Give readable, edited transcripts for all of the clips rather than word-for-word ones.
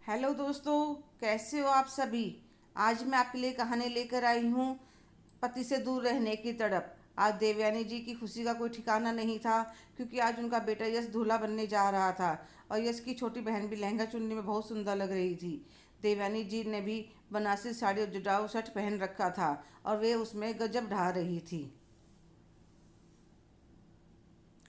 Hello दोस्तों, कैसे हो आप सभी। आज मैं आपके लिए कहानी लेकर आई हूँ पति से दूर रहने की तड़प। आज देवयानी जी की खुशी का कोई ठिकाना नहीं था, क्योंकि आज उनका बेटा यश दूल्हा बनने जा रहा था और यश की छोटी बहन भी लहंगा चुनने में बहुत सुंदर लग रही थी। देवयानी जी ने भी बनारसी साड़ी और जुड़ाऊ शर्ट पहन रखा था और वे उसमें गजब ढा रही थी।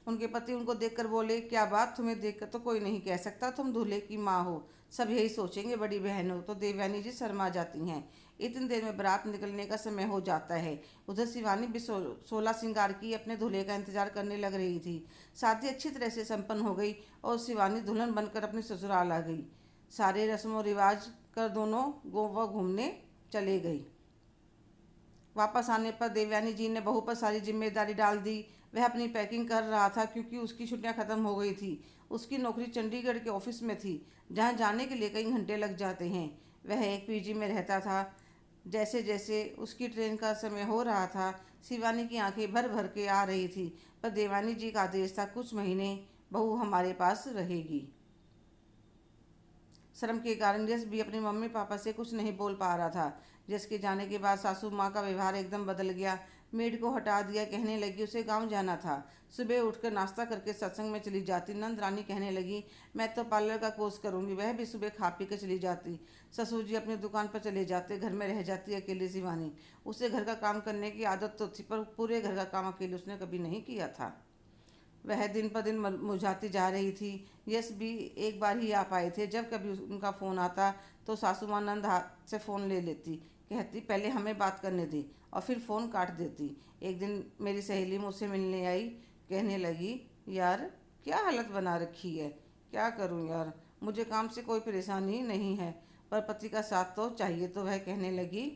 उनके पति उनको देखकर बोले, क्या बात, तुम्हें देखकर तो कोई नहीं कह सकता तुम दूल्हे की माँ हो। सब यही सोचेंगे, बड़ी बहन हो। तो देवयानी जी शर्मा जाती हैं। इतनी देर में बारात निकलने का समय हो जाता है। उधर शिवानी भी सोलह श्रृंगार की अपने दूल्हे का इंतजार करने लग रही थी। शादी अच्छी तरह से संपन्न हो गई और शिवानी दुल्हन बनकर अपनी ससुराल आ गई। सारे रस्मों रिवाज कर दोनों गोवा घूमने चले गई। वापस आने पर देवयानी जी ने बहू पर सारी जिम्मेदारी डाल दी। वह अपनी पैकिंग कर रहा था, क्योंकि उसकी छुट्टियां खत्म हो गई थी। उसकी नौकरी चंडीगढ़ के ऑफिस में थी, जहां जाने के लिए कई घंटे लग जाते हैं। वह एक पीजी में रहता था। जैसे जैसे उसकी ट्रेन का समय हो रहा था, शिवानी की आंखें भर भर के आ रही थी। पर देवानी जी का आदेश था, कुछ महीने बहू हमारे पास रहेगी। शर्म के कारण यश भी अपने मम्मी पापा से कुछ नहीं बोल पा रहा था। यश के जाने के बाद सासू माँ का व्यवहार एकदम बदल गया। मेड को हटा दिया, कहने लगी उसे गांव जाना था। सुबह उठकर नाश्ता करके सत्संग में चली जाती। नंद रानी कहने लगी, मैं तो पार्लर का कोर्स करूंगी। वह भी सुबह खा पी कर चली जाती। ससुर जी अपनी दुकान पर चले जाते। घर में रह जाती अकेली शिवानी। उसे घर का काम करने की आदत तो थी, पर पूरे घर का काम अकेले उसने कभी नहीं किया था। वह दिन पर दिन मुरझाती जा रही थी। यश भी एक बार ही आ पाए थे। जब कभी उनका फ़ोन आता तो सासू माँ नंद हाथ से फ़ोन ले लेती, कहती पहले हमें बात करने दी, और फिर फ़ोन काट देती। एक दिन मेरी सहेली मुझसे मिलने आई। कहने लगी, यार क्या हालत बना रखी है। क्या करूं यार, मुझे काम से कोई परेशानी नहीं है, पर पति का साथ तो चाहिए। तो वह कहने लगी,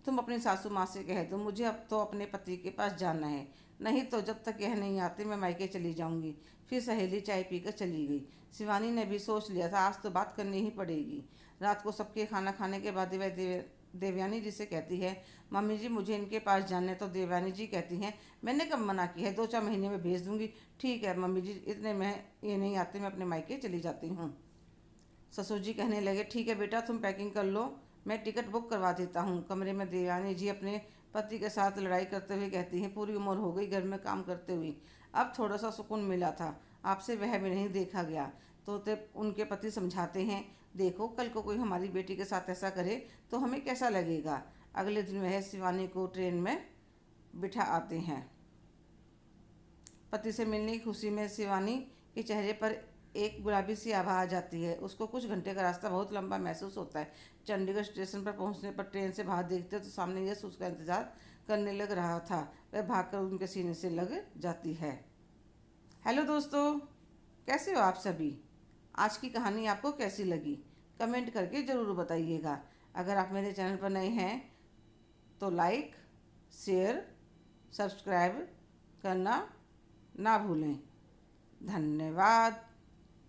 तुम अपनी सासू माँ से कह दो मुझे अब तो अपने पति के पास जाना है, नहीं तो जब तक यह नहीं आते मैं मायके चली जाऊंगी। फिर सहेली चाय पीकर चली गई। शिवानी ने भी सोच लिया था, आज तो बात करनी ही पड़ेगी। रात को सबके खाना खाने के बाद वह देवयानी जी से कहती है, मम्मी जी मुझे इनके पास जाना है। तो देवयानी जी कहती हैं, मैंने कब मना की है, 2-4 महीने में भेज दूंगी। ठीक है मम्मी जी, इतने में ये नहीं आते, मैं अपने मायके चली जाती हूँ। ससुर जी कहने लगे, ठीक है बेटा, तुम पैकिंग कर लो, मैं टिकट बुक करवा देता हूँ। कमरे में देवयानी जी अपने पति के साथ लड़ाई करते हुए कहती हैं, पूरी उम्र हो गई घर में काम करते हुए, अब थोड़ा सा सुकून मिला था, आपसे वह भी नहीं देखा गया। तो उनके पति समझाते हैं, देखो कल को कोई हमारी बेटी के साथ ऐसा करे तो हमें कैसा लगेगा। अगले दिन वह शिवानी को ट्रेन में बिठा आते हैं। पति से मिलने की खुशी में शिवानी के चेहरे पर एक गुलाबी सी आभा आ जाती है। उसको कुछ घंटे का रास्ता बहुत लंबा महसूस होता है। चंडीगढ़ स्टेशन पर पहुंचने पर ट्रेन से बाहर देखते तो सामने यश उसका इंतजार करने लग रहा था। वह भागकर उनके सीने से लग जाती है। हेलो दोस्तों, कैसे हो आप सभी। आज की कहानी आपको कैसी लगी, कमेंट करके ज़रूर बताइएगा। अगर आप मेरे चैनल पर नए हैं तो लाइक, शेयर, सब्सक्राइब करना ना भूलें। धन्यवाद।